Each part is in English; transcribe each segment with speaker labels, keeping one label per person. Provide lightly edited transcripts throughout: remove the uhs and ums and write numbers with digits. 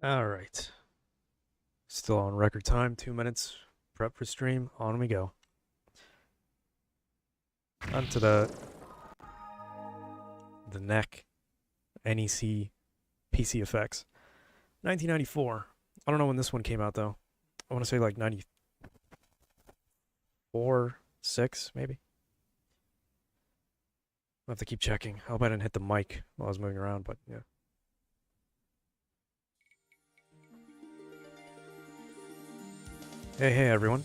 Speaker 1: All right. Still on record time, 2 minutes. Prep for stream. On we go. Onto the neck NEC PC effects. 1994. I don't know when this one came out though. I want to say like 94, 6 maybe. I'll have to keep checking. I hope I didn't hit the mic while I was moving around, but yeah. Hey everyone.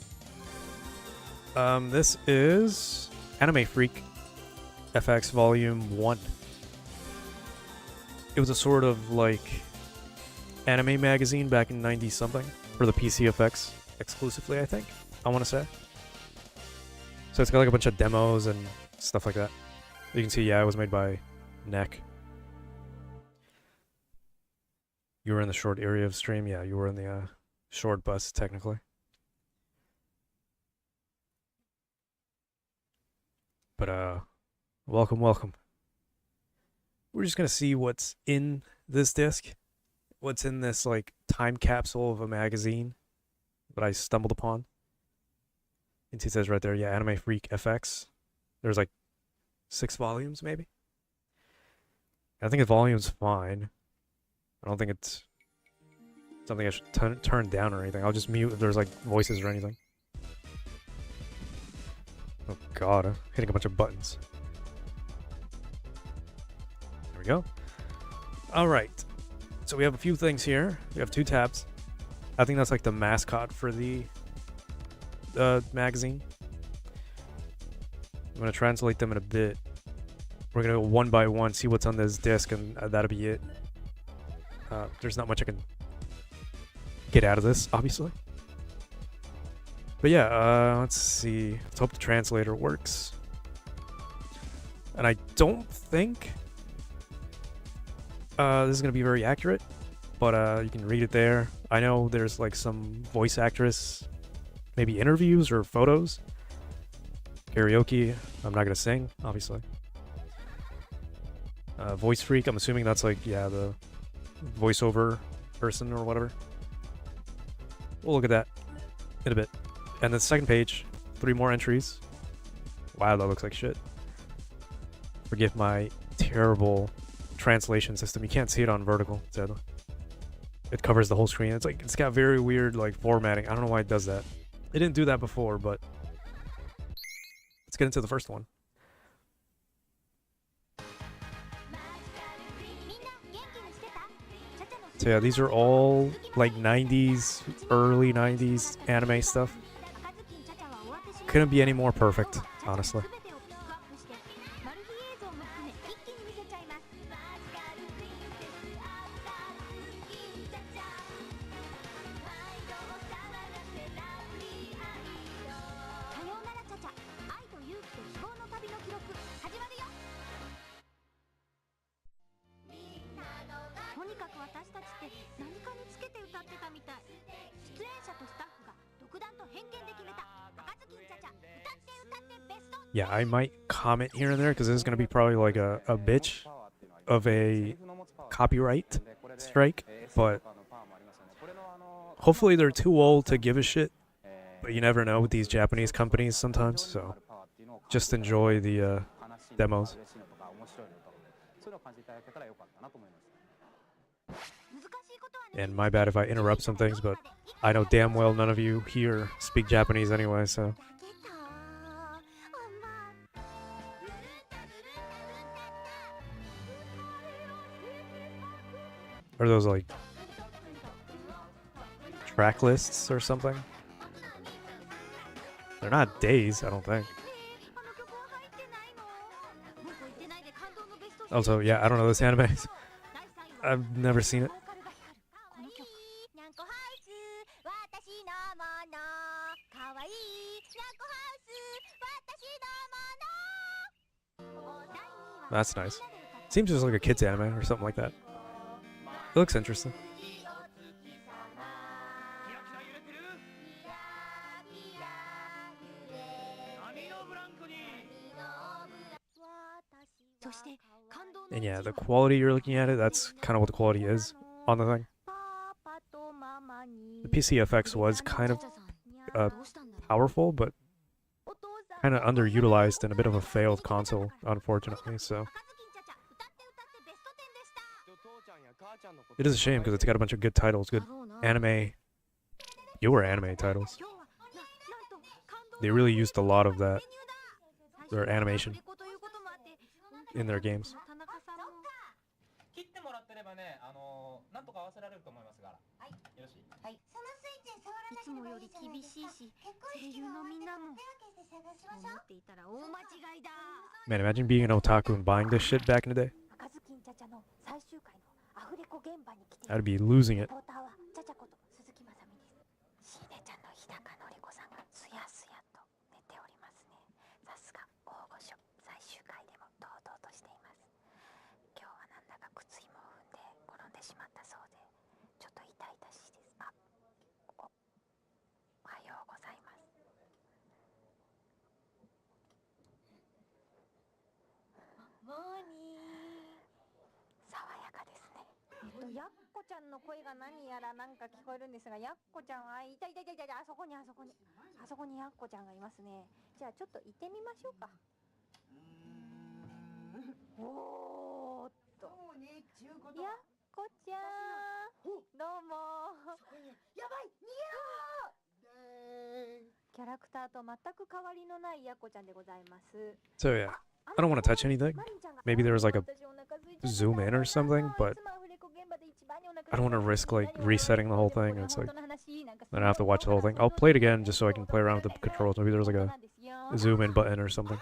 Speaker 1: This is Anime Freak FX Volume 1. It was a sort of like anime magazine back in 90 something for the PC effects exclusively, I think. I want to say. So it's got like a bunch of demos and stuff like that. You can see, yeah, it was made by NEC. You were in the short area of stream. Yeah, you were in the short bus, technically. But, welcome. We're just gonna see what's in this disc. What's in this, like, time capsule of a magazine that I stumbled upon. And it says right there, yeah, Anime Freak FX. There's, like, 6 volumes, maybe? I think the volume's fine. I don't think it's something I should turn down or anything. I'll just mute if there's, like, voices or anything. Oh god, I'm hitting a bunch of buttons. There we go. Alright. So we have a few things here. We have 2 tabs. I think that's like the mascot for the magazine. I'm going to translate them in a bit. We're going to go one by one, see what's on this disc, and that'll be it. There's not much I can get out of this, obviously. But yeah, let's see. Let's hope the translator works. And I don't think this is going to be very accurate, but you can read it there. I know there's like some voice actress, maybe interviews or photos. Karaoke. I'm not going to sing, obviously. Voice Freak. I'm assuming that's like, yeah, the voiceover person or whatever. We'll look at that in a bit. And the second page, 3 more entries. Wow, that looks like shit. Forgive my terrible translation system. You can't see it on vertical, sadly. It covers the whole screen. It's like, it's got very weird like formatting. I don't know why it does that. It didn't do that before, but let's get into the first one. So yeah, these are all like 90s, early 90s anime stuff. Couldn't be any more perfect, honestly. Yeah, I might comment here and there because this is going to be probably like a bitch of a copyright strike, but hopefully they're too old to give a shit, but you never know with these Japanese companies sometimes, so just enjoy the demos. And my bad if I interrupt some things, but I know damn well none of you here speak Japanese anyway, so... Are those like track lists or something? They're not days, I don't think. Also, yeah, I don't know this anime. I've never seen it. That's nice. Seems just like a kid's anime or something like that. It looks interesting. And yeah, the quality you're looking at it, that's kind of what the quality is on the thing. the PC FX was kind of powerful, but kind of underutilized and a bit of a failed console, unfortunately. So it is a shame because it's got a bunch of good titles, good anime, newer anime titles. They really used a lot of that, their animation, in their games.
Speaker 2: 切ってもらってればね、なんとか合わせられると思いますから。はい。よろしい。はい。そのスイッチに触らなければいいじゃないですか。結婚式が終わってから手分けして探しましょう。思っていたら大間違いだ。
Speaker 1: Man, imagine being an otaku and buying this shit back in the day. I'd be losing it. So yeah, I don't want to touch anything. Maybe there was like a zoom in or something, but I don't want to risk like resetting the whole thing. It's like then I have to watch the whole thing. I'll play it again just so I can play around with the controls. Maybe there was like a zoom in button or something.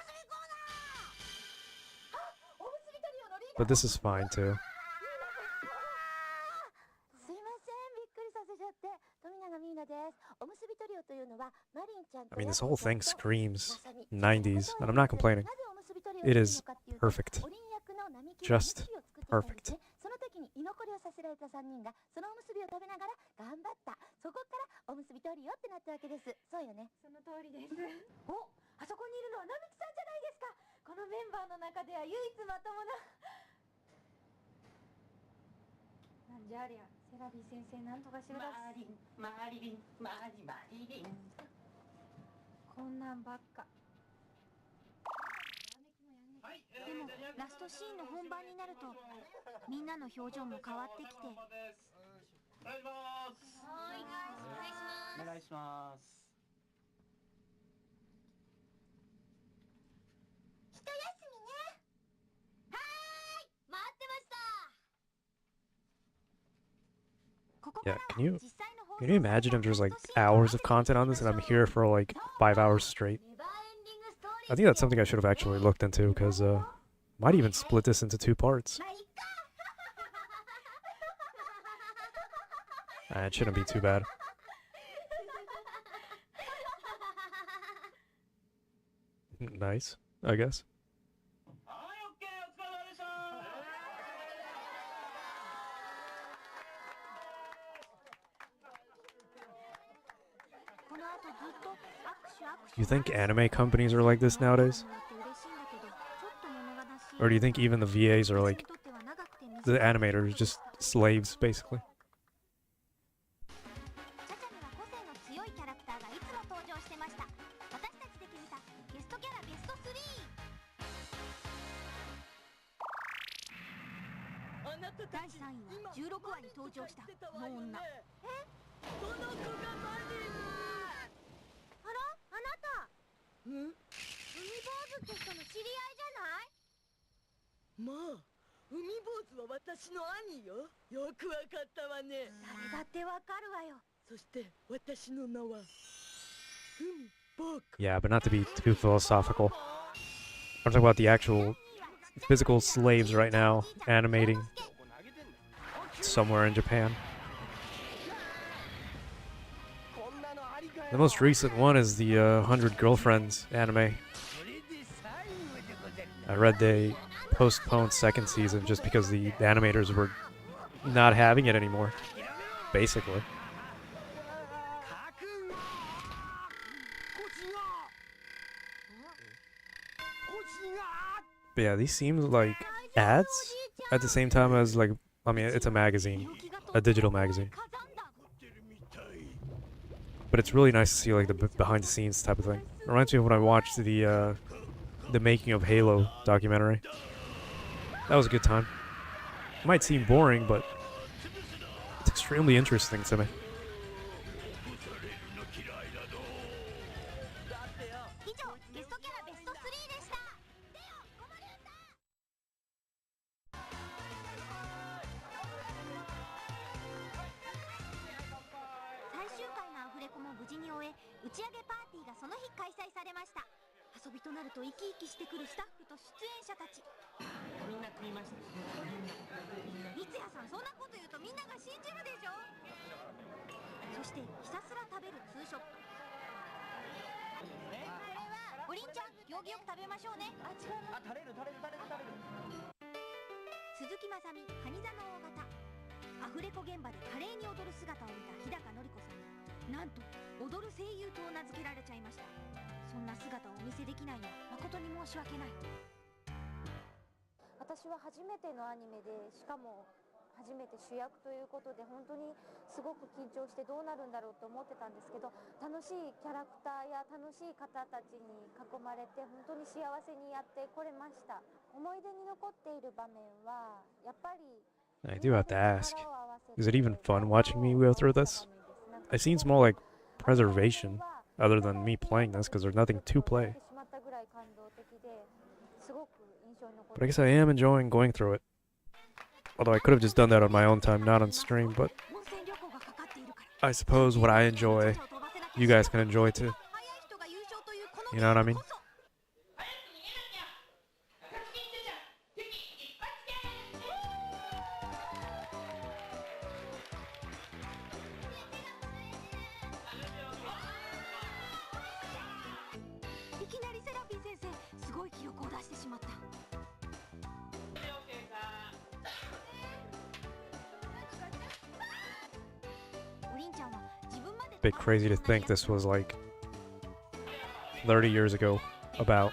Speaker 1: But this is fine too. I mean, this whole thing screams 90s, and I'm not complaining. It is perfect. Just perfect. Yeah, can you imagine if there's like hours of content on this and I'm here for like 5 hours straight? I think that's something I should have actually looked into because might even split this into 2 parts. It shouldn't be too bad. Nice, I guess. You think anime companies are like this nowadays? Or do you think even the VAs are like the animators, just slaves, basically? Yeah, but not to be too philosophical. I'm talking about the actual physical slaves right now, animating somewhere in Japan. The most recent one is the 100 Girlfriends anime. I read they postponed 2nd season just because the animators were not having it anymore, basically. But yeah, these seem like ads at the same time as like, I mean, it's a magazine, a digital magazine. But it's really nice to see like the behind the scenes type of thing. It reminds me of when I watched the making of Halo documentary. That was a good time. It might seem boring, but it's extremely interesting to me.
Speaker 3: 以上ゲストキャラベスト3でした。最終回のアフレコも無事に終え、打ち上げパーティーがその日開催されました。遊びとなると生き生きしてくるスタッフと出演者たち。
Speaker 2: みんな食いました。
Speaker 3: 三ツ矢さん、そんなこと言うとみんなが信じるでしょ。そしてひたすら食べるツーショット。おりんちゃん、行儀よく食べましょうね。
Speaker 2: あ、違う。あ、垂れる。
Speaker 3: 鈴木まさみ、カニ座の大型。アフレコ現場で華麗に踊る姿を見た日高のり子さんに、なんと踊る声優と名付けられちゃいました。そんな姿をお見せできないのは誠に申し訳ない。
Speaker 4: 私は初めてのアニメで、しかも初めて主役ということで、本当にすごく緊張してどうなるんだろうと思ってたんですけど、楽しいキャラクターや楽しい方たちに囲まれて本当に幸せにやってこれました。思い出に残っている場面はやっぱり
Speaker 1: I do have to ask, is it even fun watching me go through this? It seems more like preservation other than me playing this because there's nothing to play. But I guess I am enjoying going through it. Although I could have just done that on my own time, not on stream, but I suppose what I enjoy, you guys can enjoy too. You know what I mean? Bit crazy to think this was like 30 years ago about.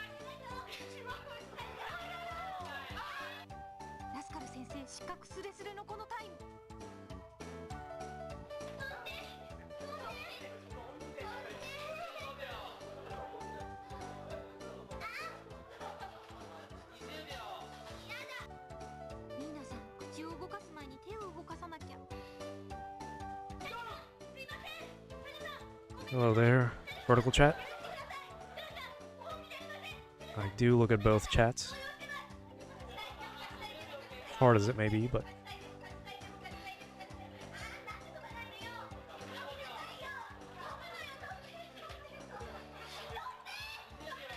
Speaker 1: Hello there, vertical chat. I do look at both chats. Hard as it may be, but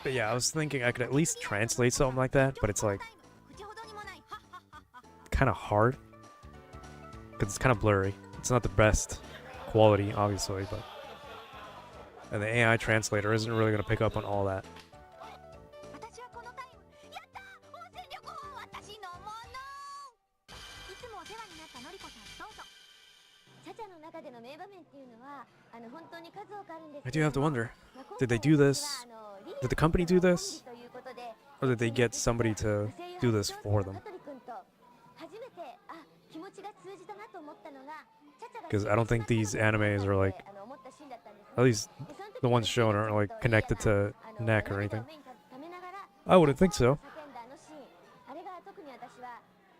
Speaker 1: yeah, I was thinking I could at least translate something like that, but it's like kind of hard because it's kind of blurry. It's not the best quality, obviously, but and the AI translator isn't really going to pick up on all that. I do have to wonder, did they do this? Did the company do this? Or did they get somebody to do this for them? Because I don't think these animes are like, at least the ones shown aren't like connected to neck or anything. I wouldn't think so.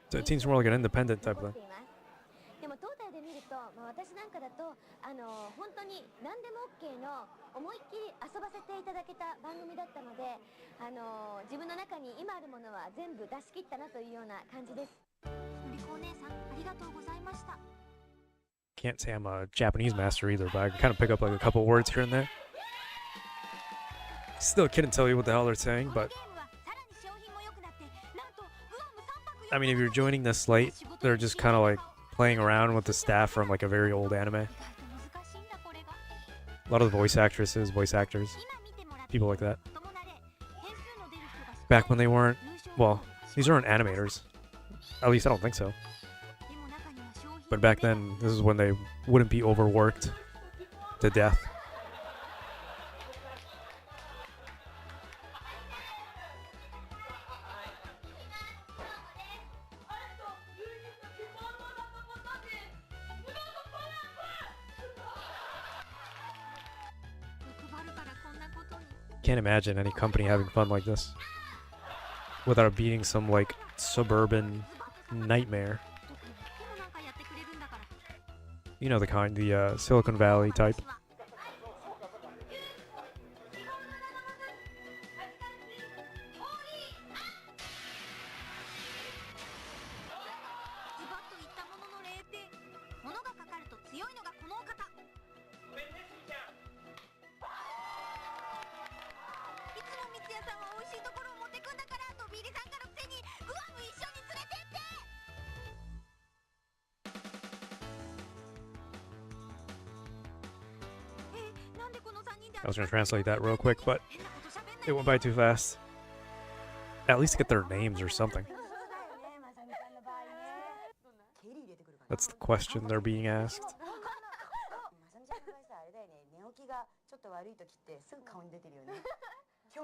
Speaker 1: So it seems more like an independent type of thing. Can't say I'm a Japanese master either, but I can kind of pick up like a couple words here and there. Still couldn't tell you what the hell they're saying, but I mean, if you're joining this late, they're just kind of like playing around with the staff from like a very old anime. A lot of the voice actresses, voice actors, people like that. Back when they weren't, well, these aren't animators. At least I don't think so. But back then, this is when they wouldn't be overworked to death. Can't imagine any company having fun like this without beating some like suburban nightmare. You know the kind, the Silicon Valley type. I was gonna translate that real quick, but it went by too fast. At least get their names or something. That's the question they're being asked.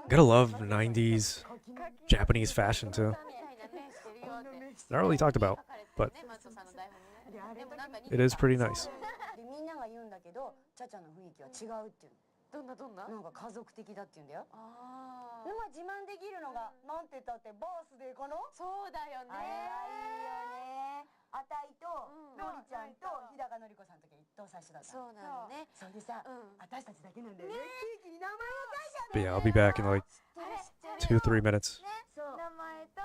Speaker 1: Gotta love 90s Japanese fashion too. Not really talked about, but it is pretty nice.
Speaker 4: どんななんか家族的だって言うんだよ。ああ。でも自慢できるのがなんて言ったってバースデーかな。そうだよね。あれはいいよね。あたいとのりちゃんと日高のり子さんの時一等最初だった。そうなのね。それでさ、私たちだけなんだよね。ケーキに名前を書いちゃう。
Speaker 1: But yeah, I'll be back in like 2-3 minutes.
Speaker 4: そう。名前と。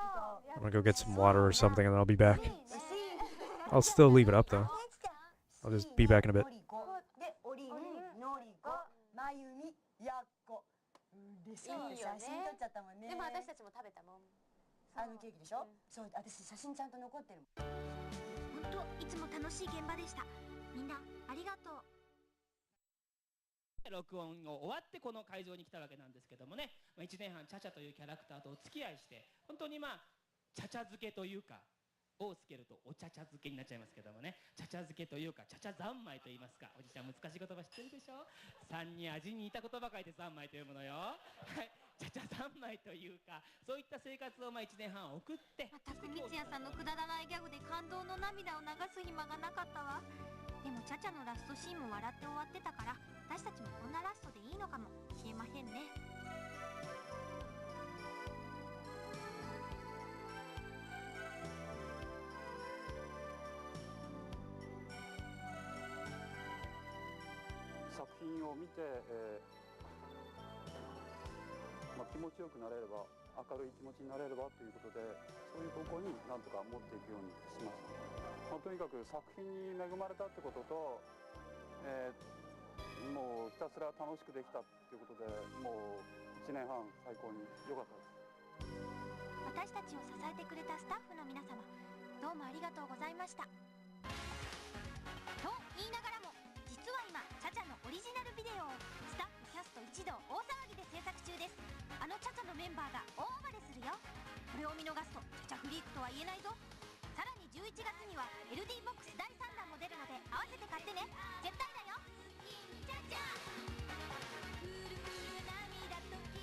Speaker 1: I'm gonna go get some water or something and then I'll be back. I'll still leave it up though. I'll just be back in a bit.
Speaker 4: で、おりん、のりこ。まゆみ、やっこ。嬉しいって写真撮っちゃったもんね。でも私たちも食べたもん。あのケーキでしょ？そう、私写真ちゃんと残ってるもん。
Speaker 3: 本当いつも楽しい現場でした。みんなありがとう。
Speaker 2: 録音を終わってこの会場に来たわけなんですけどもね、1年半チャチャというキャラクターとお付き合いして、本当にチャチャ漬けというか。をつけるとお茶茶漬けになっちゃいますけどもね、茶茶漬けというか茶茶三昧と言いますか。おじちゃん難しい言葉知ってるでしょ。3に味に似た言葉書いて三昧というものよ。はい、茶茶三昧というかそういった生活を1年半送って、
Speaker 3: また三ツ矢さんのくだらないギャグで感動の涙を流す暇がなかったわ。でもチャチャのラストシーンも笑って終わってたから、私たちもこんなラストでいいのかもしれませんね。
Speaker 5: 作品を見て、気持ちよくなれれば、明るい気持ちになれればということで、そういう方向になんとか持っていくようにしました。とにかく作品に恵まれたってことと、もうひたすら楽しくできたっていうことで、もう1年半最高に良かったです。
Speaker 3: 私たちを支えてくれたスタッフの皆様、どうもありがとうございました。と言いながらも、実は今チャチャのオリジナルビデオをスタッフキャスト一同大騒ぎで制作中です。あのチャチャのメンバーが大暴れするよ。これを見逃すとチャチャフリークとは言えないぞ。さらに11月には LD ボックス第3弾も出るので合わせて買ってね。絶対だよ。チャチャ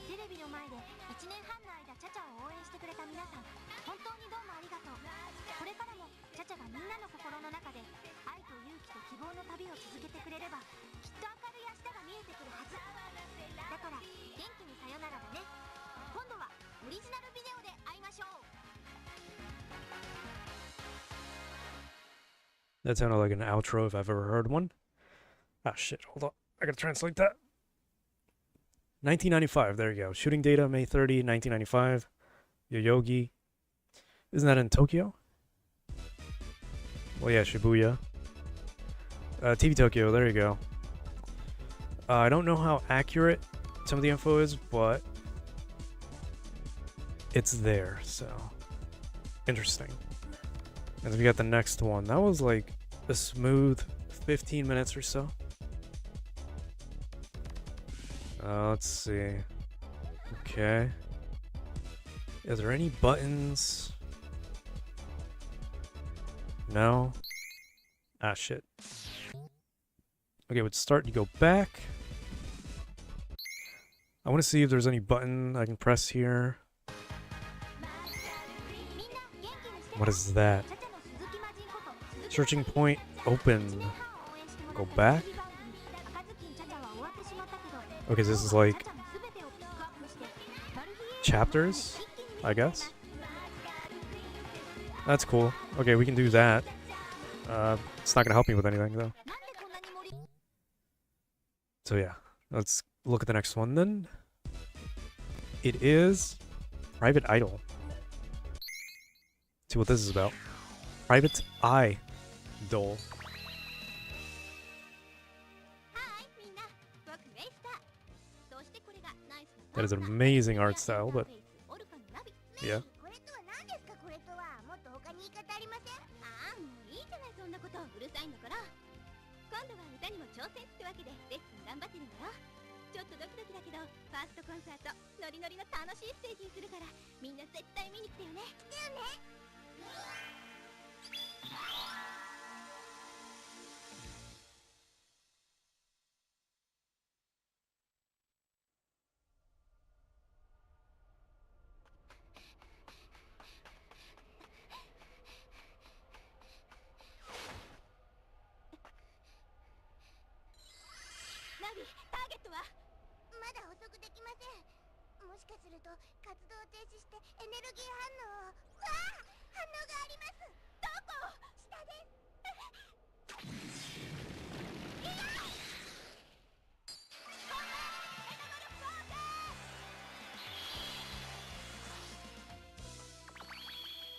Speaker 3: テレビの前で1年半の間チャチャを応援してくれた皆さん、本当にどうもありがとう。これからもチャチャがみんなの心の中で愛と勇気と希望の旅を続けてくれれば、きっと明るい明日が見えてくるはずだから、元気にさよならだね。今度はオリジナルビデオで会いましょう。
Speaker 1: That sounded like an outro if I've ever heard one. Ah, shit. Hold on. I gotta translate that. 1995. There you go. Shooting data, May 30, 1995. Yoyogi. Isn't that in Tokyo? Well, yeah, Shibuya. TV Tokyo. There you go. I don't know how accurate some of the info is, but it's there, so interesting. And then we got the next one. That was like a smooth 15 minutes or so. Let's see. Okay. Is there any buttons? No. Ah, shit. Okay, let's start. You go back. I want to see if there's any button I can press here. What is that? Searching point open. Go back. Okay, this is like chapters, I guess. That's cool. Okay, we can do that. It's not gonna help me with anything though. So yeah, let's look at the next one then. It is Private Idol. See what this is about. Private Idol. That is an amazing art style, but yeah.
Speaker 3: ちょっとドキドキだけど、ファーストコンサート、ノリノリの楽しいステージにするから、みんな絶対見に来てよね。だよね。ナビ、ターゲットは？まだ捕捉できません。もしかすると活動を停止してエネルギー反応を。わあ、反応があります。どこ？下です。いや！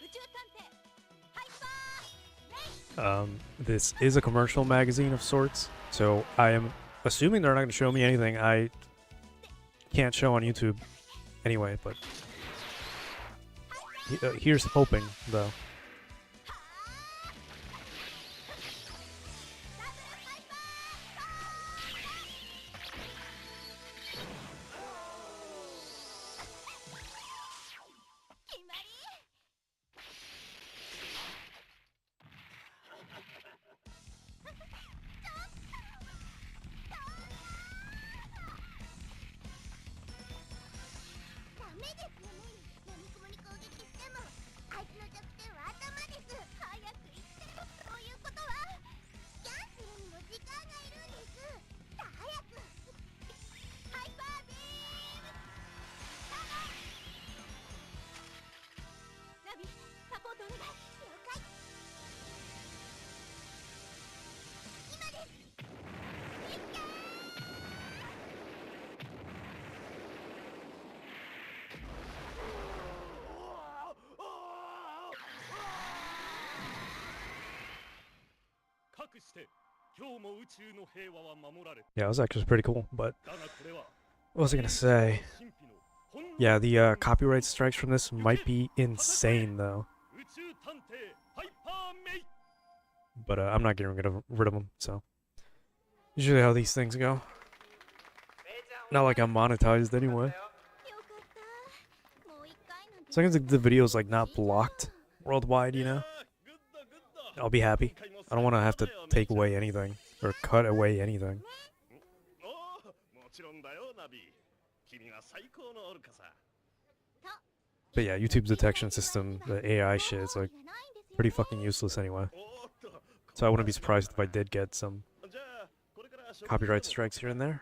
Speaker 3: 宇宙探偵、ハイパーメイン。
Speaker 1: This is a commercial magazine of sorts, so I am assuming they're not going to show me anything I can't show on YouTube anyway, but here's hoping, though. Yeah, it was actually pretty cool, but what was I gonna say? Yeah, the copyright strikes from this might be insane, though. But I'm not getting rid of them, so. Usually how these things go. Not like I'm monetized anyway. As long as the video's like not blocked worldwide, you know? I'll be happy. I don't want to have to take away anything or cut away anything. But yeah, YouTube's detection system, the AI shit, is like pretty fucking useless anyway. So I wouldn't be surprised if I did get some copyright strikes here and there.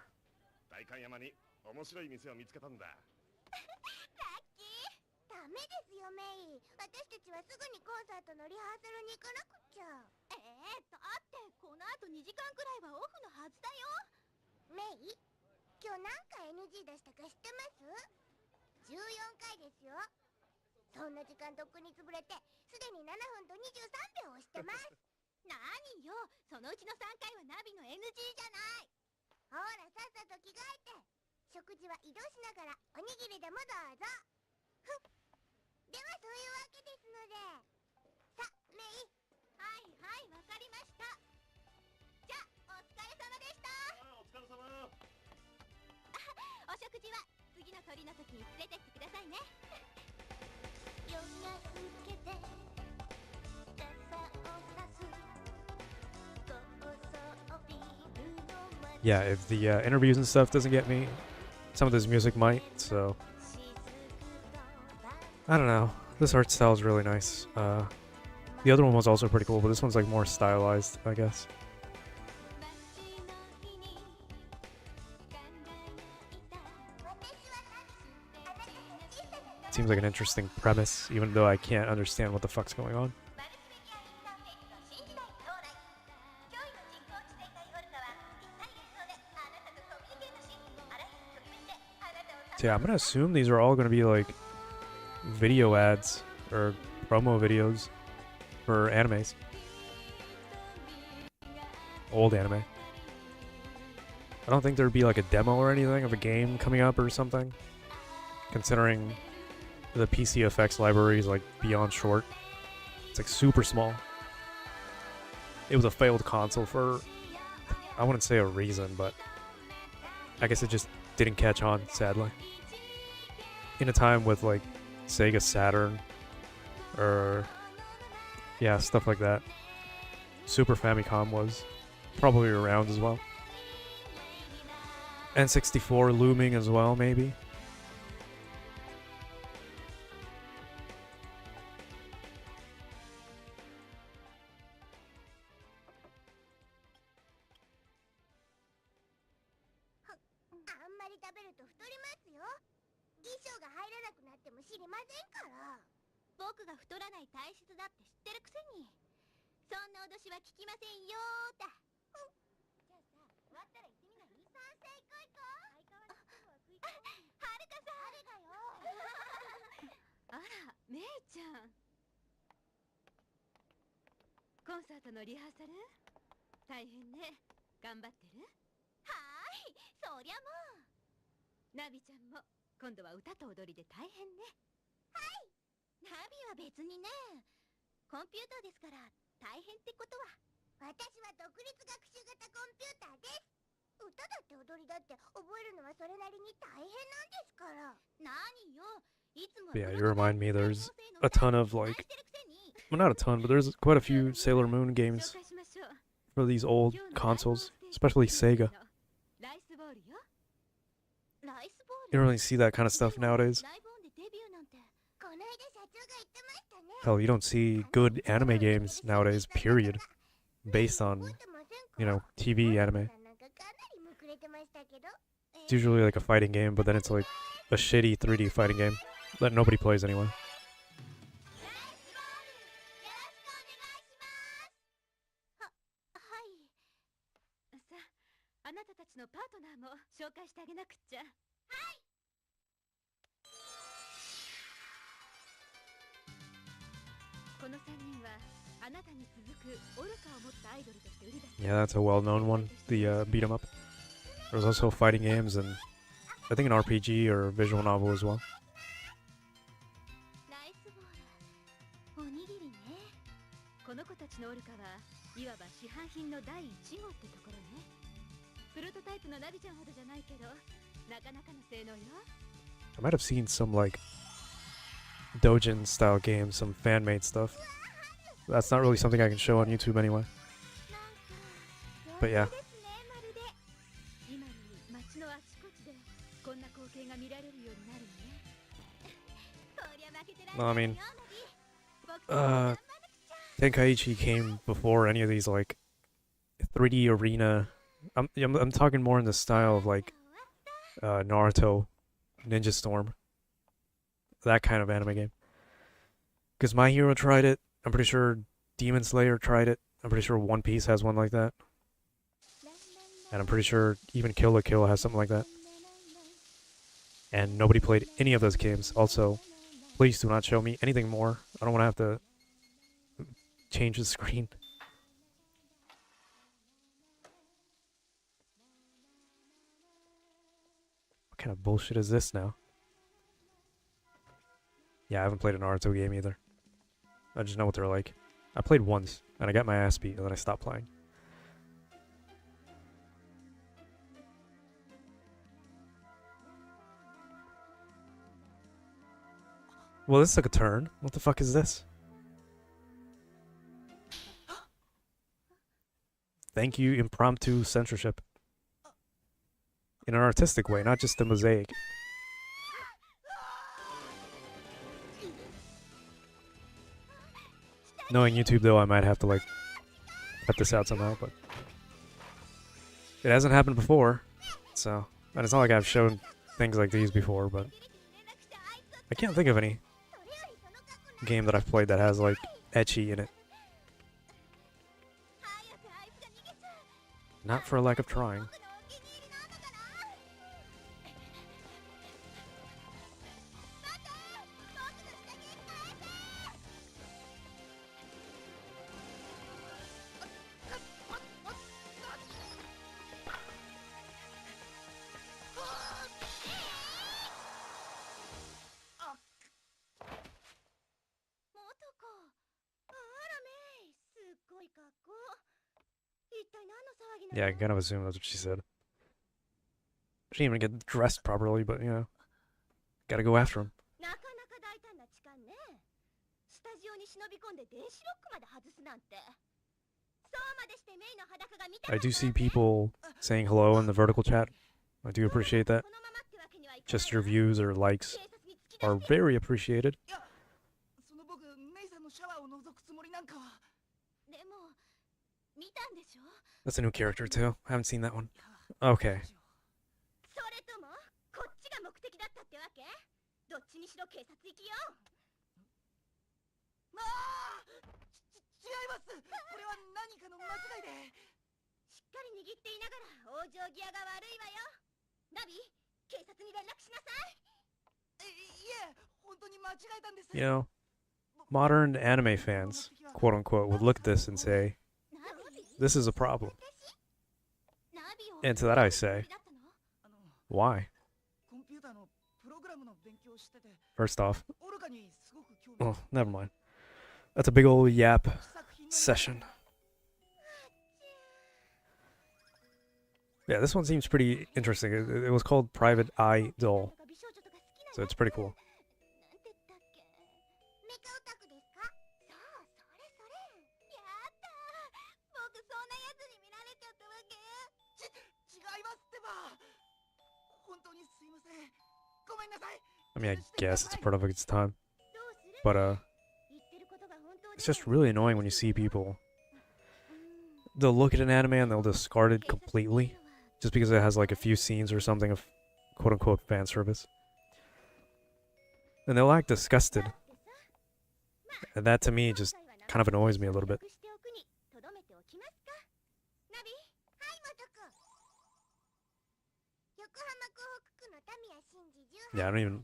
Speaker 3: メですよ、メイ。私たちはすぐにコンサートのリハーサルに行かなくちゃ。だってこの後2時間くらいはオフのはずだよ。メイ、今日何回 NG 出したか知ってます？ 14回ですよ。そんな時間とっくに潰れて、すでに7分と23秒押してます。何よ、そのうちの3回はナビの NG じゃない。ほら、さっさと着替えて。食事は移動しながらおにぎりでもどうぞ。ふっ。ではそういうわけですので、さ、メイ。はいはい、わかりました。じゃあ、お疲れ様でした。お疲れ様。お食事は次の鳥の時に連れてってくださいね。夜が更けて傘を差す高層ビルの街。
Speaker 1: Yeah, if the interviews and stuff doesn't get me, some of this music might, so I don't know. This art style is really nice. The other one was also pretty cool, but this one's like more stylized, I guess. Seems like an interesting premise, even though I can't understand what the fuck's going on. So yeah, I'm gonna assume these are all gonna be like video ads or promo videos for animes. Old anime. I don't think there'd be like a demo or anything of a game coming up or something, considering the PC effects library is like beyond short. It's like super small. It was a failed console for, I wouldn't say a reason, but I guess it just didn't catch on, sadly. In a time with like Sega Saturn or yeah, stuff like that. Super Famicom was probably around as well. N64 looming as well, maybe. But yeah, you remind me there's a ton of like, well not a ton, but there's quite a few Sailor Moon games for these old consoles, especially Sega. You don't really see that kind of stuff nowadays. Hell, you don't see good anime games nowadays, period, based on, you know, TV anime. It's usually like a fighting game, but then it's like a shitty 3D fighting game that nobody plays anyway. Yeah, that's a well-known one, the beat 'em up. There's also fighting games and I think an RPG or a visual novel as well. I might have seen some like Dojin style games, some fan-made stuff. That's not really something I can show on YouTube anyway. But yeah. No, I mean, Tenkaichi came before any of these like 3D arena. I'm talking more in the style of like Naruto, Ninja Storm, that kind of anime game. Because My Hero tried it. I'm pretty sure Demon Slayer tried it. I'm pretty sure One Piece has one like that. And I'm pretty sure even Kill la Kill has something like that. And nobody played any of those games. Also, please do not show me anything more. I don't want to have to change the screen. What kind of bullshit is this now? Yeah, I haven't played a Naruto game either. I just know what they're like. I played once, and I got my ass beat, and then I stopped playing. Well, this took a turn. What the fuck is this? Thank you, impromptu censorship. In an artistic way, not just a mosaic. Knowing YouTube, though, I might have to, like, cut this out somehow, but it hasn't happened before, so, and it's not like I've shown things like these before, but I can't think of any game that I've played that has like ecchi in it. Not for a lack of trying. Yeah, I kind of assume that's what she said. She didn't even get dressed properly, but you know, gotta go after him. I do see people saying hello in the vertical chat. I do appreciate that. Just your views or likes are very appreciated. That's a new character too. I haven't seen that one. Okay. You know, modern anime fans, quote unquote, would look at this and say, this is a problem. And to that I say, why? First off, oh, never mind. That's a big old yap session. Yeah, this one seems pretty interesting. It was called Private Idol, so it's pretty cool. I mean, I guess it's a product of its time, but it's just really annoying when you see people. They'll look at an anime and they'll discard it completely, just because it has like a few scenes or something of quote unquote fan service, and they'll act disgusted, and that to me just kind of annoys me a little bit. Yeah, I don't even.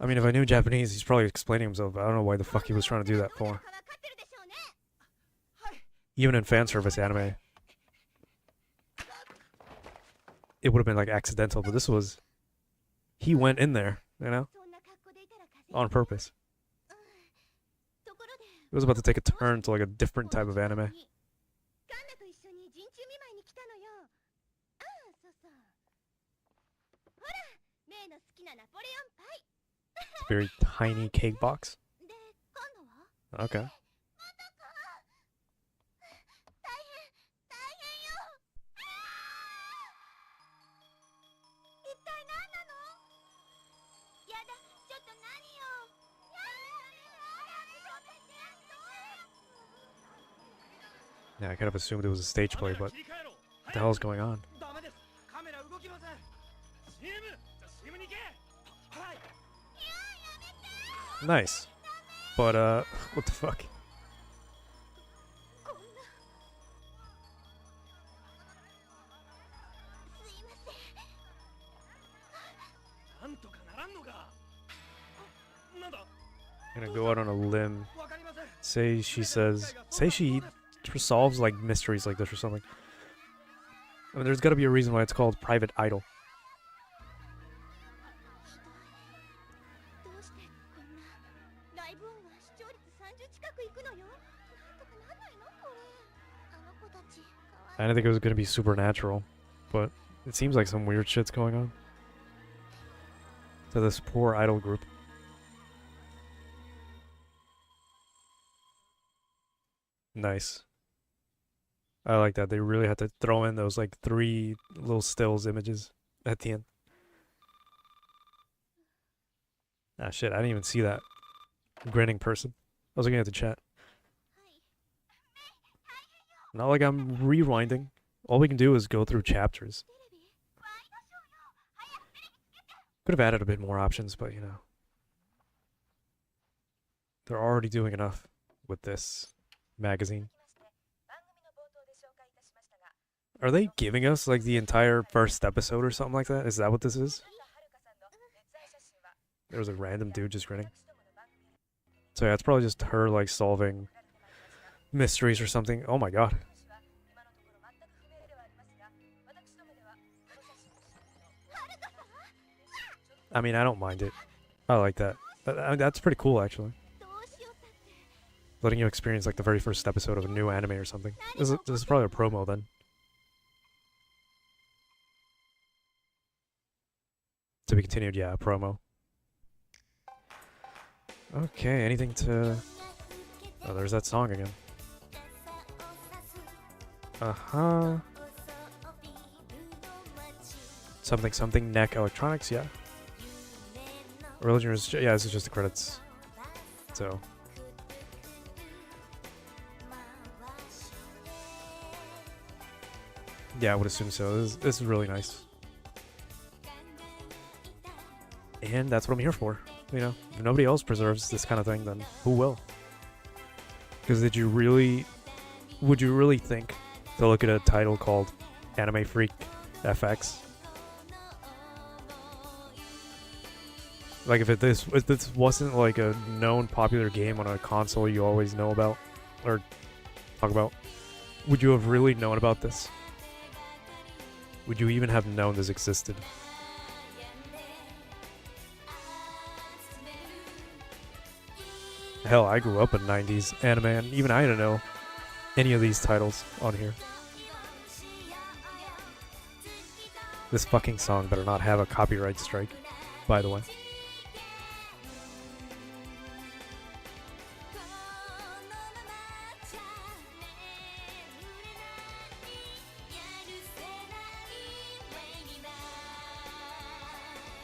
Speaker 1: I mean, if I knew Japanese, he's probably explaining himself. I don't know why the fuck he was trying to do that for. Even in fan service anime, it would have been like accidental, but this was. He went in there, you know, on purpose. It was about to take a turn to like a different type of anime. It's a very tiny cake box. Okay. Yeah, I kind of assumed it was a stage play, but what the hell is going on? Nice. But, what the fuck? I'm gonna go out on a limb. Say she solves like mysteries like this or something. I mean, there's gotta be a reason why it's called Private Idol. I didn't think it was gonna be supernatural, but it seems like some weird shit's going on to this poor idol group. Nice. I like that. They really had to throw in those like 3 little stills images at the end. Ah shit, I didn't even see that grinning person. I was looking at the chat. Not like I'm rewinding. All we can do is go through chapters. Could have added a bit more options, but you know, They're already doing enough with this magazine. Are they giving us like the entire first episode or something like that? Is that what this is? There was a random dude just grinning. So yeah, it's probably just her like solving mysteries or something. Oh my god. I mean, I don't mind it. I like that. I mean, that's pretty cool, actually. Letting you experience like the very first episode of a new anime or something. This is probably a promo then. To be continued, yeah, promo. Okay, anything to... Oh, there's that song again. Uh-huh. Something, something, neck, electronics, yeah. Religion is... Yeah, this is just the credits. So... Yeah, I would assume so. This is really nice. And that's what I'm here for. You know, if nobody else preserves this kind of thing, then who will? Because would you really think to look at a title called Anime Freak FX? Like if this wasn't like a known popular game on a console you always know about or talk about, would you have really known about this? Would you even have known this existed? Hell, I grew up in 90s anime, and even I didn't know any of these titles on here. This fucking song better not have a copyright strike, by the way.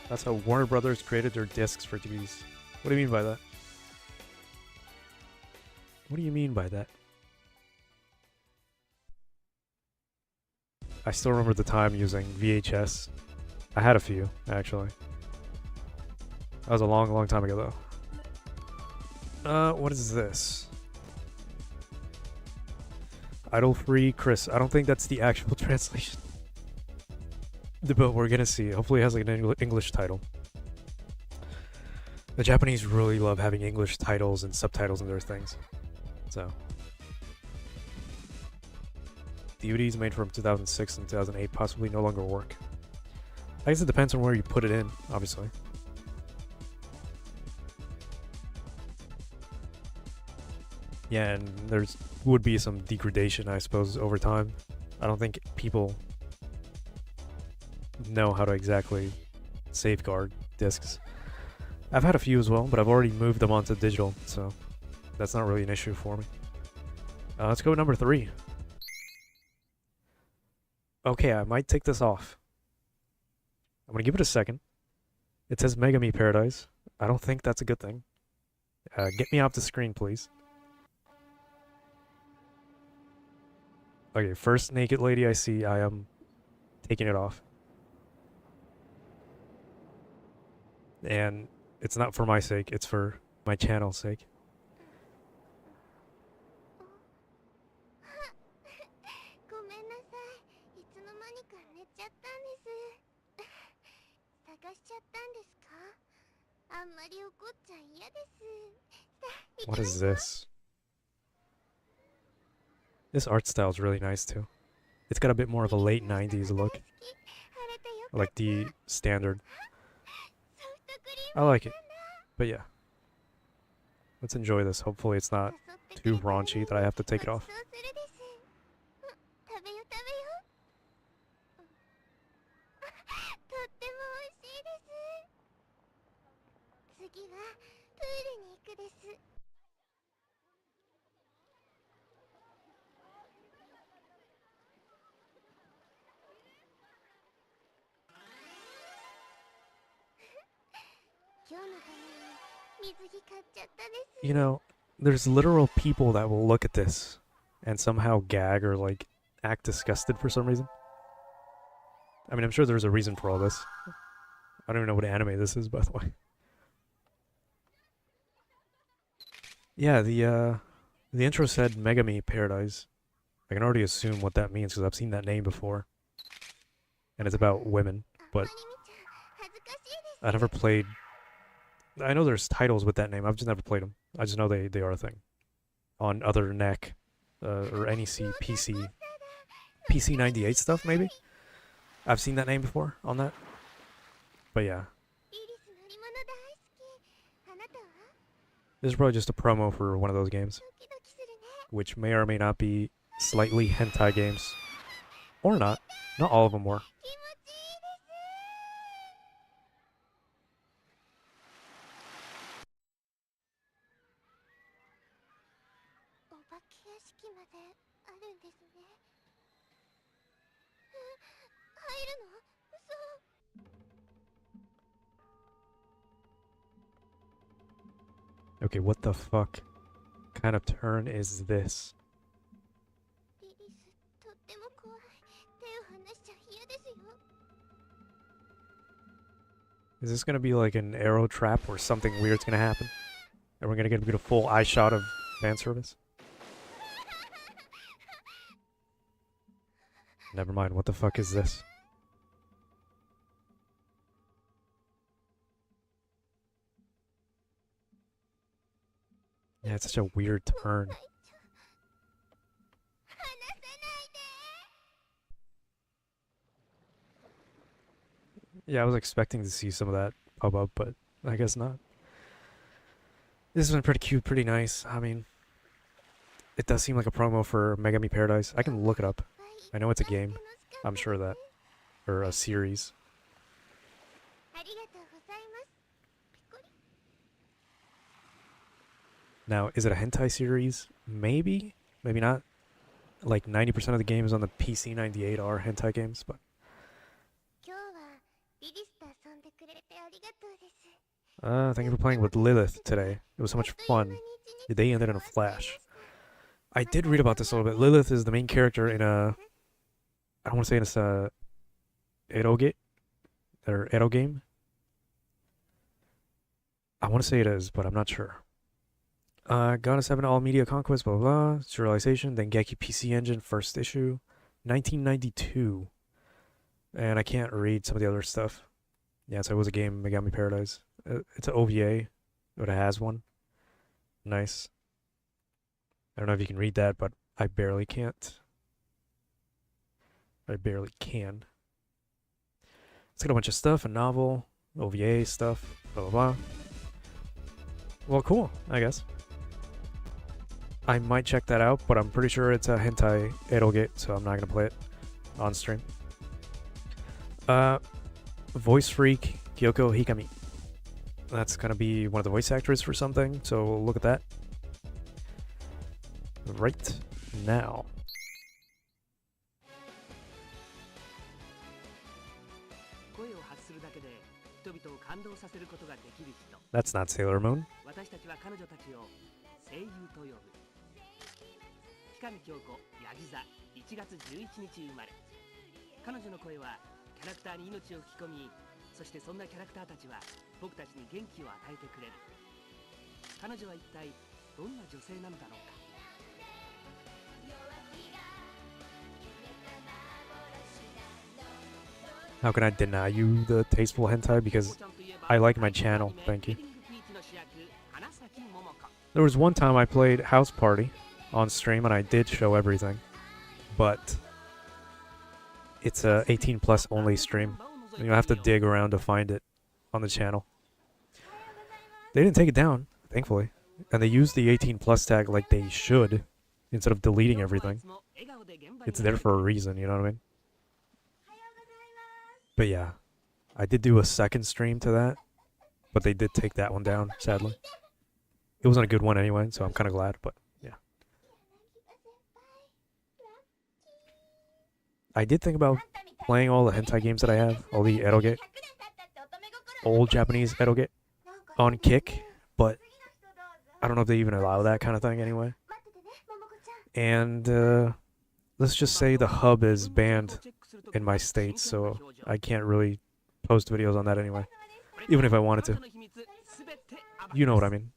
Speaker 1: That's how Warner Brothers created their discs for TVs. What do you mean by that? What do you mean by that? I still remember the time using VHS. I had a few, actually. That was a long, long time ago, though. What is this? Idol Free Chris. I don't think that's the actual translation. But we're gonna see. Hopefully it has like an English title. The Japanese really love having English titles and subtitles in their things. So. DVDs made from 2006 and 2008 possibly no longer work. I guess it depends on where you put it in, obviously. Yeah, and there's would be some degradation, I suppose, over time. I don't think people know how to exactly safeguard discs. I've had a few as well, but I've already moved them onto digital, so that's not really an issue for me. Let's go with number 3. Okay, I might take this off. I'm gonna give it a second. It says Megami Paradise. I don't think that's a good thing. Get me off the screen, please. Okay, first naked lady I see, I am taking it off. And it's not for my sake, it's for my channel's sake.
Speaker 3: ごめんなさい。いつの間にか寝ちゃったんです。探しちゃったんですか？あんまり怒っちゃ嫌です。
Speaker 1: What is this? This art style is really nice too. It's got a bit more of a late 90s look. Like the standard. I like it. But yeah. Let's enjoy this. Hopefully it's not too raunchy that I have to take it off.
Speaker 3: 食べよう。とっても美味しいです。次はプールに行くです。
Speaker 1: You know, there's literal people that will look at this and somehow gag or like act disgusted for some reason. I mean, I'm sure there's a reason for all this. I don't even know what anime this is, by the way. Yeah, the intro said Megami Paradise. I can already assume what that means because I've seen that name before, and it's about women. But I never played. I know there's titles with that name. I've just never played them. I just know they are a thing on other NEC or NEC PC 98 stuff maybe. I've seen that name before on that. But yeah, this is probably just a promo for one of those games, which may or may not be slightly hentai games, or not. Not all of them were. Okay, what the fuck kind of turn is this? Is this gonna be like an arrow trap where something weird's gonna happen? And we're gonna get a full eye shot of fan service? Never mind, what the fuck is this? Yeah, it's such a weird turn. Yeah, I was expecting to see some of that pop up, but I guess not. This has been pretty cute, pretty nice. I mean, it does seem like a promo for Megami Paradise. I can look it up. I know it's a game. I'm sure of that. Or a series. Now, is it a hentai series? Maybe? Maybe not. Like 90% of the games on the PC 98 are hentai games, but... thank you for playing with Lilith today. It was so much fun. The day ended in a flash. I did read about this a little bit. Lilith is the main character in a... I don't want to say it's a... eroge? Or ero game? I want to say it is, but I'm not sure. Goddess 7 All Media Conquest, blah blah blah. Serialization, then Geki PC Engine, first issue. 1992. And I can't read some of the other stuff. Yeah, so it was a game, Megami Paradise. It's an OVA, but it has one. Nice. I don't know if you can read that, but I barely can't. I barely can. It's got a bunch of stuff, a novel, OVA stuff, blah blah blah. Well, cool, I guess. I might check that out, but I'm pretty sure it's a hentai eroge, so I'm not gonna play it on stream. Voice Freak Kyoko Hikami. That's gonna be one of the voice actors for something, so we'll look at that right now. That's not Sailor Moon.
Speaker 6: 上京子ヤギ座1月11日生まれ。彼女の声はキャラクターに命を吹き込み、そしてそんなキャラクターたちは僕たちに元気を与えてくれる。彼女は一体どんな女性なのだろうか。
Speaker 1: How can I deny you the tasteful hentai? Because I like my channel, thank you. There was one time I played House Party on stream and I did show everything, but it's a 18 plus only stream. You have to dig around to find it on the channel. They didn't take it down, thankfully, and they used the 18 plus tag like they should instead of deleting everything. It's there for a reason, you know what I mean? But yeah, I did do a second stream to that, but they did take that one down, sadly. It wasn't a good one anyway, so I'm kind of glad, but yeah. I did think about playing all the hentai games that I have, all the eroge, old Japanese eroge, on Kick, but I don't know if they even allow that kind of thing anyway. And let's just say the hub is banned in my state, so I can't really post videos on that anyway, even if I wanted to. You know what I mean.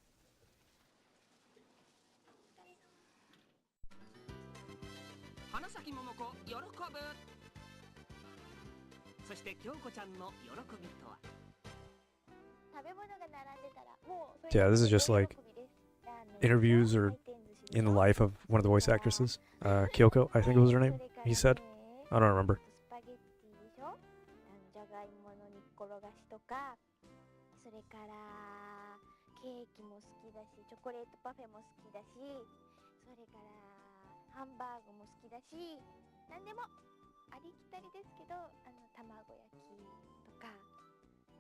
Speaker 6: 木桃子喜ぶ。そして京子ちゃんの喜びとは。
Speaker 1: Yeah, this is just like interviews or in the life of one of the voice actresses. Kyoko, I think was her name. He said. I don't remember.
Speaker 4: スパゲッティでしょ、じゃがいもの煮っころがしとか、それからケーキも好きだし、チョコレートパフェも好きだし、それからハンバーグも好きだし、なんでもありきたりですけど、卵焼きとか、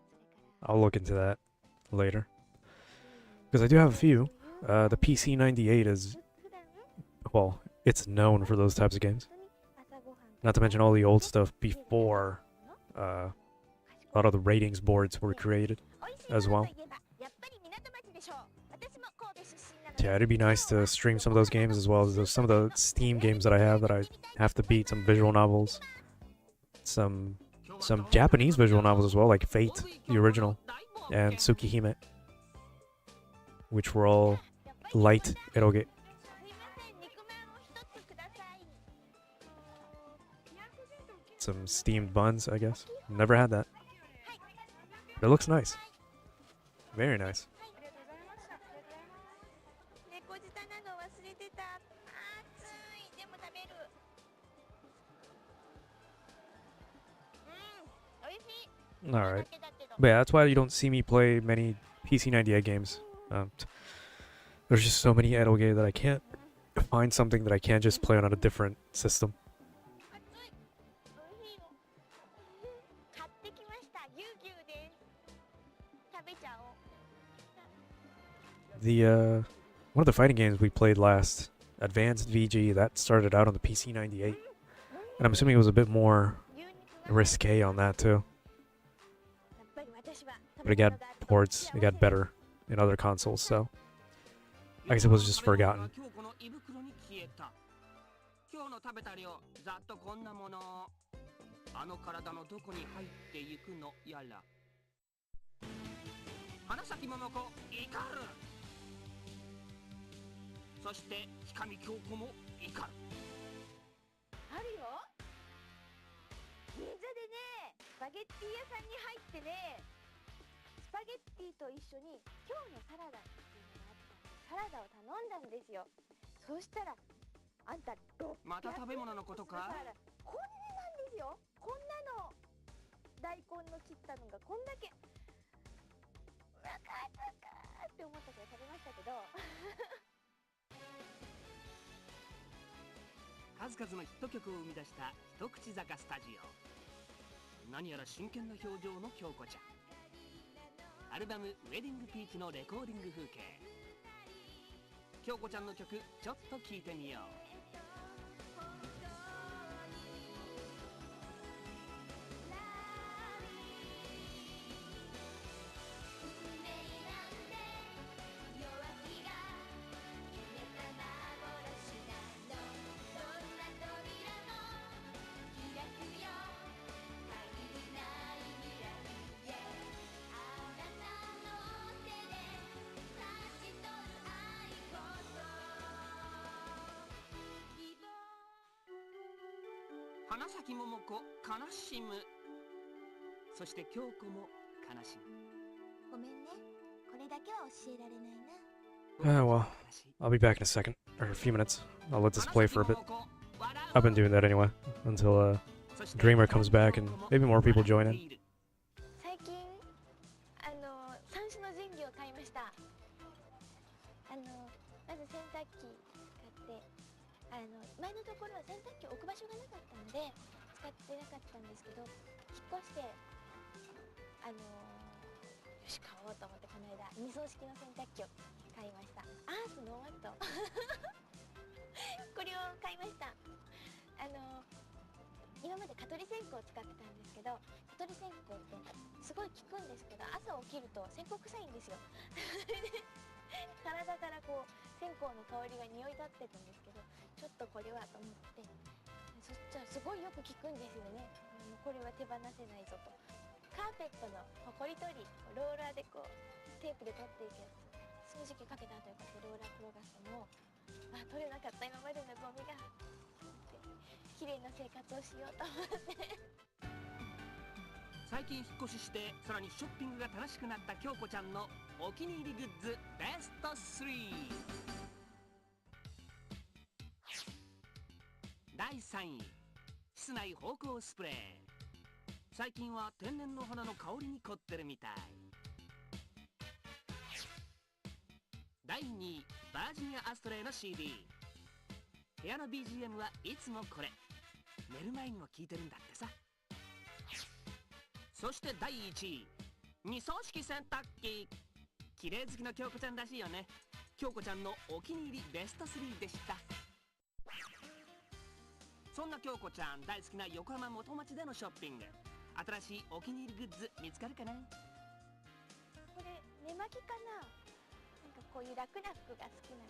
Speaker 4: それから
Speaker 1: I'll look into that later. Because I do have a few. The PC98 is, well, it's known for those types of games. Not to mention all the old stuff before a lot of the ratings boards were created as well. Yeah, it'd be nice to stream some of those games as well as some of the Steam games that I have to beat, some visual novels, some Japanese visual novels as well, like Fate, the original, and Tsukihime, which were all light eroge. Some steamed buns, I guess. Never had that. But it looks nice. Very nice.
Speaker 4: 猫舌なの忘れてた。熱い。でも食べる。美味しい。
Speaker 1: Alright. But yeah, that's why you don't see me play many PC98 games. There's just so many eroge that I can't find something that I can't just play on a different system.
Speaker 4: 買ってきました。牛牛です。食べちゃおう。
Speaker 1: The one of the fighting games we played last, Advanced VG, that started out on the PC98. And I'm assuming it was a bit more risque on that too. But it got ports, it got better in other consoles, so I guess it was just forgotten.
Speaker 6: 今日の食べた量、ざっとこんなもの。あの体のどこに入っていくのやら。花咲桃子怒る。そして氷上京子も怒る。
Speaker 4: あるよ。銀座でね、スパゲッティ屋さんに入ってね、スパゲッティと一緒に今日のサラダっていうのがあったんで、サラダを頼んだんですよ。そうしたら、あんた
Speaker 6: また食べ物のことか。
Speaker 4: こんななんですよ。こんなの大根の切ったのがこんだけ。ムカつくって思ったけど食べましたけど。
Speaker 6: 数々のヒット曲を生み出した一口坂スタジオ。何やら真剣な表情の京子ちゃん。アルバム「ウェディングピーチ」のレコーディング風景。京子ちゃんの曲ちょっと聴いてみよう。花咲桃子悲しむ。そして京子も悲しむ。
Speaker 4: ごめんね。これだけは教えられないな。
Speaker 1: Well, I'll be back in a second, or a few minutes. I'll let this play for a bit. I've been doing that anyway, until Dreamer comes back and maybe more people join in.
Speaker 4: 最近三種の神器を買いました。まず洗濯機買って、前のところは洗濯機を置く場所がなかったので使ってなかったんですけど、引っ越してよし買おうと思ってこの間2層式の洗濯機を買いました。アースノーマットこれを買いました。今まで蚊取り線香を使ってたんですけど、蚊取り線香ってすごい効くんですけど、朝起きると線香臭いんですよ体からこう線香の香りが匂い立ってたんですけど、ちょっとこれはと思って、そしたらすごいよく効くんですよね。これは手放せないぞと。カーペットのほこり取り、ローラーでこうテープで取っていくやつ、掃除機かけた後にこうやってローラー転がすともう取れなかった今までのゴミが綺麗いな生活をしようと思って
Speaker 6: 最近引っ越ししてさらにショッピングが楽しくなった京子ちゃんのお気に入りグッズベスト3。第3位、室内芳香スプレー。最近は天然の花の香りに凝ってるみたい。第2位、バージニア・アストレイの CD。 部屋の BGM はいつもこれ。寝る前にも聴いてるんだってさ。そして第1位、二層式洗濯機。綺麗好きの京子ちゃんらしいよね。京子ちゃんのお気に入りベスト3でした。そんな京子ちゃん大好きな横浜元町でのショッピング。新しいお気に入りグッズ見つかるかな。
Speaker 4: これ寝巻きかな。なんかこういうラクラックが好きなの。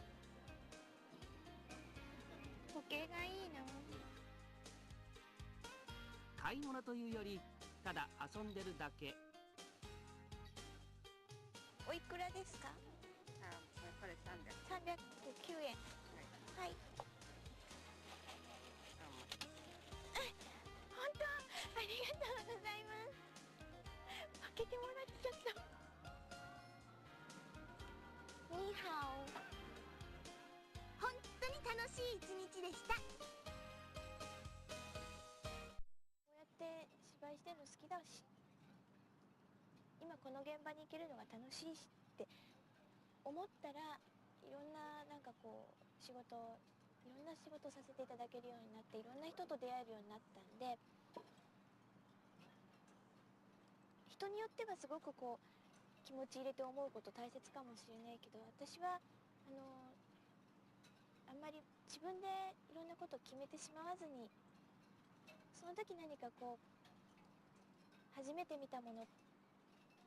Speaker 4: 時計がいいな。
Speaker 6: 買い物というよりただ遊んでるだけ。
Speaker 4: おいくらですか？
Speaker 7: これ
Speaker 4: 309円。はい。本当、ありがとうございます。開けてもらっちゃった。ニーハオ。
Speaker 3: 本当に楽しい一日でした。
Speaker 4: こうやって芝居してるの好きだし、今この現場に行けるのが楽しいしって思ったら、いろんななんかこういろんな仕事させていただけるようになって、いろんな人と出会えるようになったんで、人によってはすごくこう気持ち入れて思うこと大切かもしれないけど、私はあんまり自分でいろんなことを決めてしまわずに、その時何かこう初めて見たもの、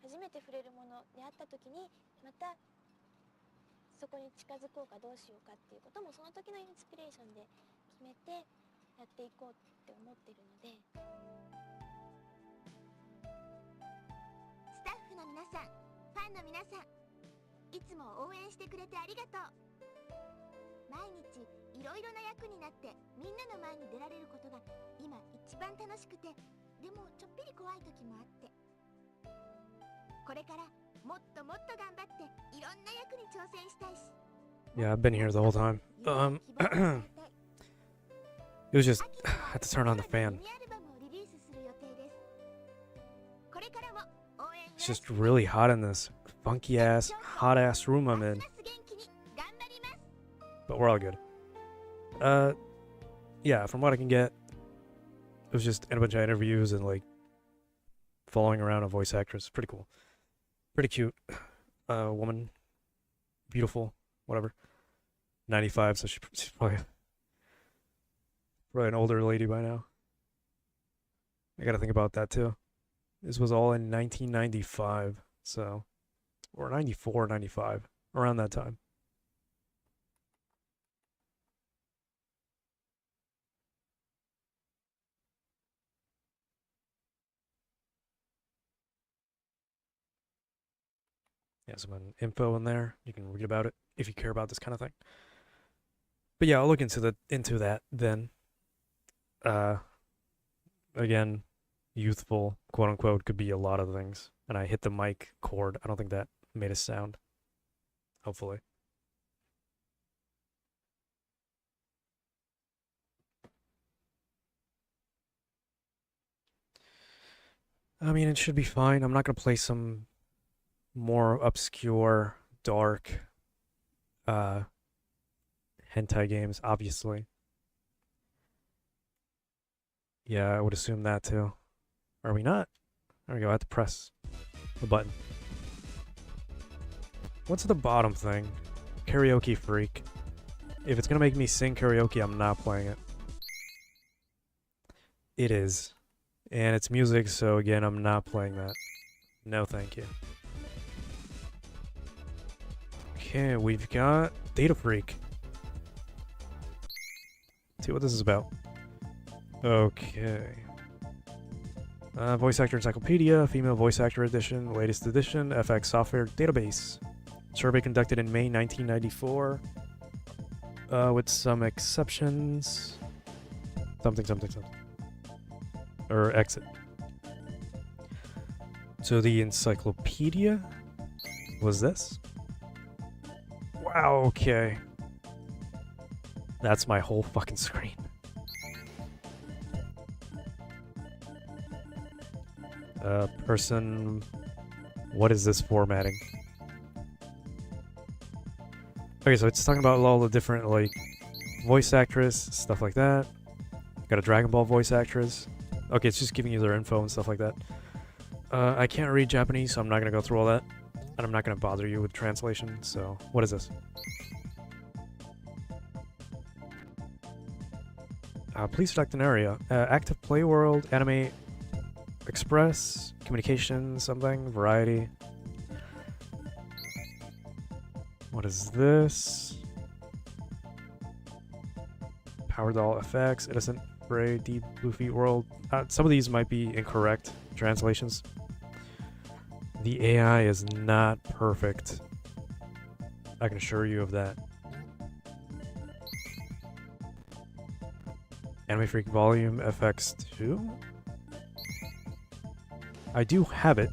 Speaker 4: 初めて触れるものであった時に、またそこに近づこうかどうしようかっていうこともその時のインスピレーションで決めてやっていこうって思ってるので。
Speaker 3: スタッフの皆さん、ファンの皆さん、いつも応援してくれてありがとう。毎日いろいろな役になってみんなの前に出られることが今一番楽しくて、でもちょっぴり怖い時もあって、これからもっともっと頑張っていろんな役に挑戦したいし。
Speaker 1: Yeah, I've been here the whole time. It was just I had to turn on the fan. It's just really hot in this funky ass, hot ass room I'm in. But we're all good. Yeah, from what I can get, it was just a bunch of interviews and like following around a voice actress. Pretty cool. Pretty cute. Woman. Beautiful. Whatever. 95, so she's probably an older lady by now. I gotta think about that too. This was all in 1995, so, or 94, 95, around that time. Yeah, some info in there. You can read about it if you care about this kind of thing. But yeah, I'll look into that then. Again, youthful, quote unquote, could be a lot of things. And I hit the mic cord. I don't think that made a sound. Hopefully. I mean, it should be fine. I'm not gonna play some more obscure, dark, hentai games, obviously. Yeah, I would assume that too. Are we not? There we go, I have to press the button. What's the bottom thing? Karaoke freak. If it's gonna make me sing karaoke, I'm not playing it. It is. And it's music, so again, I'm not playing that. No, thank you. Okay, we've got Data Freak. Let's see what this is about. Okay. Voice Actor Encyclopedia, Female Voice Actor Edition, latest edition, FX Software Database. Survey conducted in May 1994. With some exceptions. something something something. Or exit. So the encyclopedia was this? Wow, okay. That's my whole fucking screen. Person, what is this formatting? Okay, so it's talking about all the different, like, voice actress, stuff like that. Got a Dragon Ball voice actress. Okay, it's just giving you their info and stuff like that. I can't read Japanese, so I'm not gonna go through all that. And I'm not gonna bother you with translation, so what is this? Please select an area. Active Play World, Anime Express, Communication, something, Variety. What is this? Power Doll FX, Innocent Ray, Deep Blue Feet World. Some of these might be incorrect translations. The AI is not perfect. I can assure you of that. Anime Freak Volume FX2? I do have it.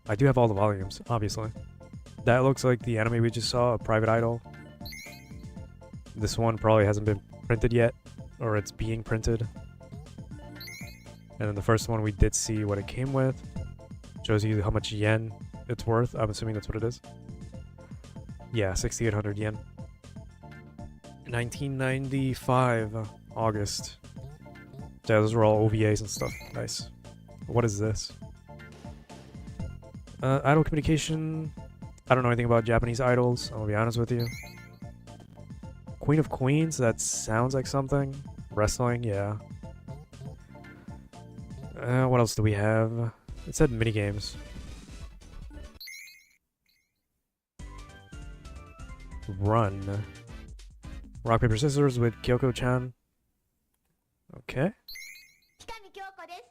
Speaker 1: I do have all the volumes, obviously. That looks like the anime we just saw, a Private Idol. This one probably hasn't been printed yet, or it's being printed. And then the first one we did see what it came with. Shows you how much yen it's worth. I'm assuming that's what it is. Yeah, 6,800 yen. 1995, August. Yeah, those were all OVAs and stuff. Nice. What is this? Idol communication. I don't know anything about Japanese idols, I'll be honest with you. Queen of Queens, that sounds like something. Wrestling, yeah. What else do we have? It said minigames. Run. Rock, paper, scissors with Kyoko-chan. Okay.
Speaker 3: 北見京子です。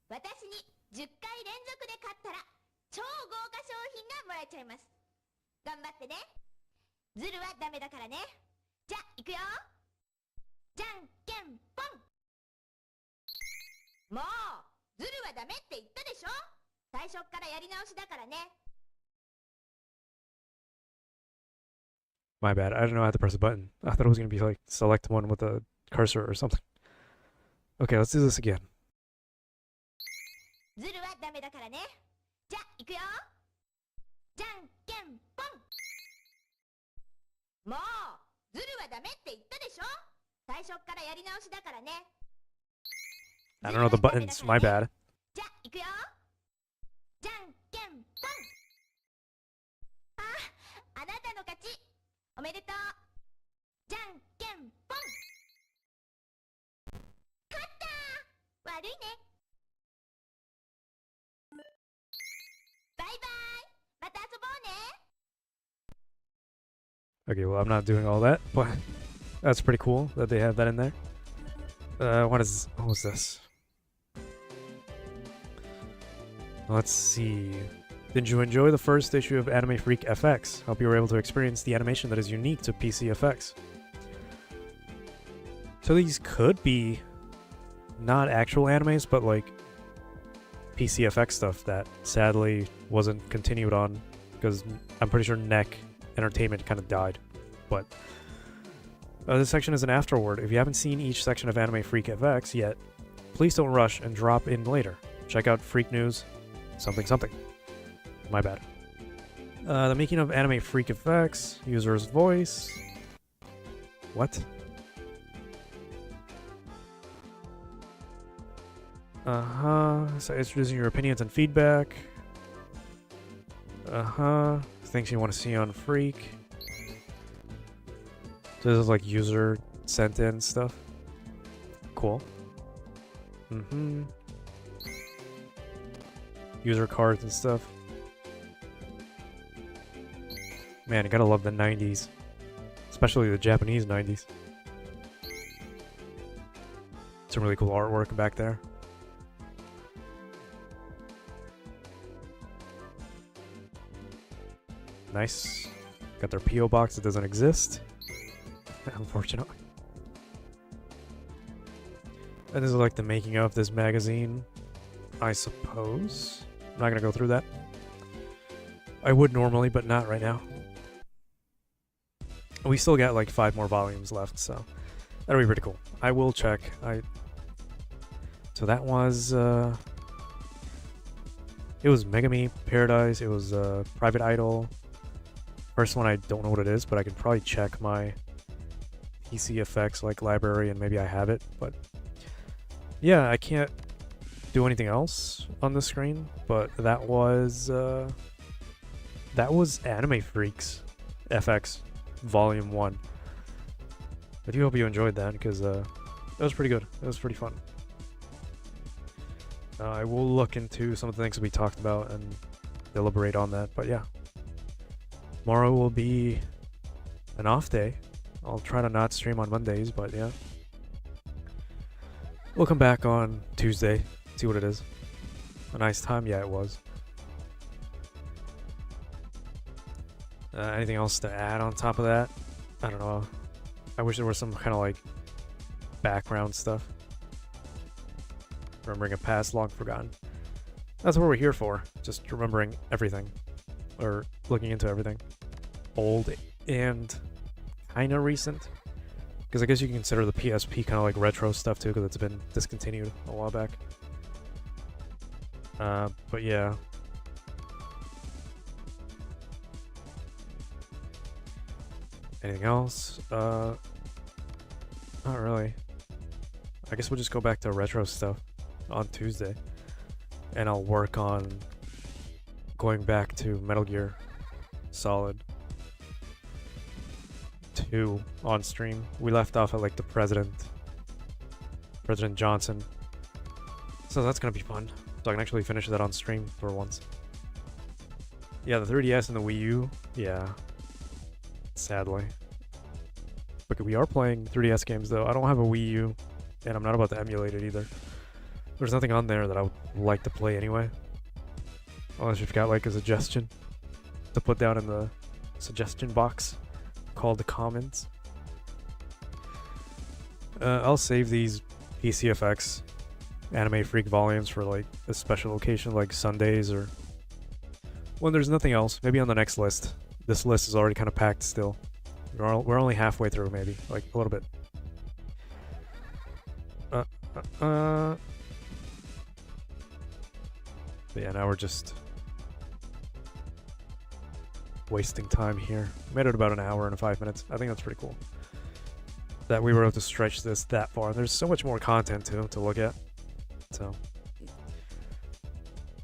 Speaker 3: 私に10回連続で勝ったら超豪華商品がもらえちゃいます。頑張ってね。ズルはダメだからね。じゃあ行くよ。じゃんけんぽん。もうズルはダメって言ったでしょ。最初っからやり直しだからね。
Speaker 1: My bad. I didn't know I had to press a button. I thought it was going to be like select one with a cursor or something. Okay, let's do this again.
Speaker 3: ズルはダメだからね。じゃあ行くよ。じゃんけんぽん。もうズルはダメって言ったでしょ。最初っからやり直しだからね。
Speaker 1: I don't know the buttons. My bad.
Speaker 3: じゃあ行くよ。じゃんけんぽん。あなたの勝ち。おめでとう。じゃんけんぽん。勝ったー。悪いね。バイバイ。また遊ぼうね。
Speaker 1: Okay, well, I'm not doing all that, but that's pretty cool that they have that in there. What was this? Let's see. Did you enjoy the first issue of Anime Freak FX? Hope you were able to experience the animation that is unique to PC FX. So these could be not actual animes, but like PC FX stuff that sadly wasn't continued on because I'm pretty sure NEC Entertainment kind of died. But this section is an afterword. If you haven't seen each section of Anime Freak FX yet, please don't rush and drop in later. Check out Freak News, something something. My bad. The making of Anime Freak FX, user's voice. What? So introducing your opinions and feedback. Things you want to see on Freak. So this is like user sent in stuff. Cool. User cards and stuff. Man, you gotta love the 90s. Especially the Japanese 90s. Some really cool artwork back there. Nice. Got their P.O. box that doesn't exist. Unfortunately. And this is like the making of this magazine, I suppose. I'm not gonna go through that. I would normally, but not right now. We still got like 5 more volumes left, so that'll be pretty cool. I will check. So that was it was Megami Paradise. It was Private Idol. First one, I don't know what it is, but I can probably check my PC effects like library and maybe I have it. But yeah, I can't do anything else on the screen. But that was Anime Freaks FX Volume 1. I do hope you enjoyed that because it was pretty good. It was pretty fun. I will look into some of the things we talked about and deliberate on that. But yeah, tomorrow will be an off day. I'll try to not stream on Mondays, but yeah. We'll come back on Tuesday, see what it is. A nice time? Yeah, it was. Anything else to add on top of that? I don't know. I wish there was some kind of like background stuff. Remembering a past long forgotten. That's what we're here for. Just remembering everything. Or looking into everything. Old and kind of recent. Because I guess you can consider the PSP kind of like retro stuff too, because it's been discontinued a while back. But yeah. Anything else? Not really. I guess we'll just go back to retro stuff on Tuesday. And I'll work on going back to Metal Gear Solid 2 on stream. We left off at like the President Johnson. So that's gonna be fun. So I can actually finish that on stream for once. Yeah, the 3DS and the Wii U. Yeah. Sadly. But we are playing 3DS games though. I don't have a Wii U, and I'm not about to emulate it either. There's nothing on there that I would like to play anyway. Unless you've got like a suggestion to put down in the suggestion box called the comments. I'll save these PCFX Anime Freak volumes for like a special occasion like Sundays or when there's nothing else. Maybe on the next list. This list is already kind of packed still. We're only halfway through, maybe. Like, a little bit. But yeah, now we're just wasting time here. Made it about an hour and 5 minutes. I think that's pretty cool. That we were able to stretch this that far. There's so much more content, too, to look at. So.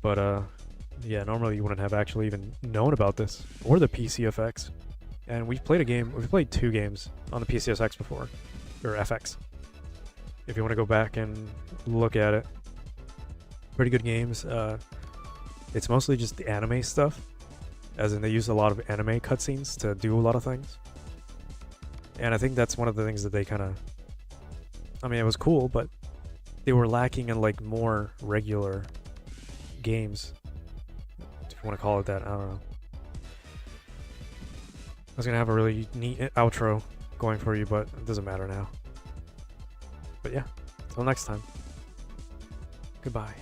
Speaker 1: But, yeah, normally you wouldn't have actually even known about this. Or the PCFX. And we've played 2 games on the PCSX before. Or FX. If you want to go back and look at it. Pretty good games. It's mostly just the anime stuff. As in they use a lot of anime cutscenes to do a lot of things. And I think that's one of the things that they kind of... I mean, it was cool, but they were lacking in like more regular games. If you want to call it that, I don't know. I was going to have a really neat outro going for you, but it doesn't matter now. But yeah, until next time. Goodbye.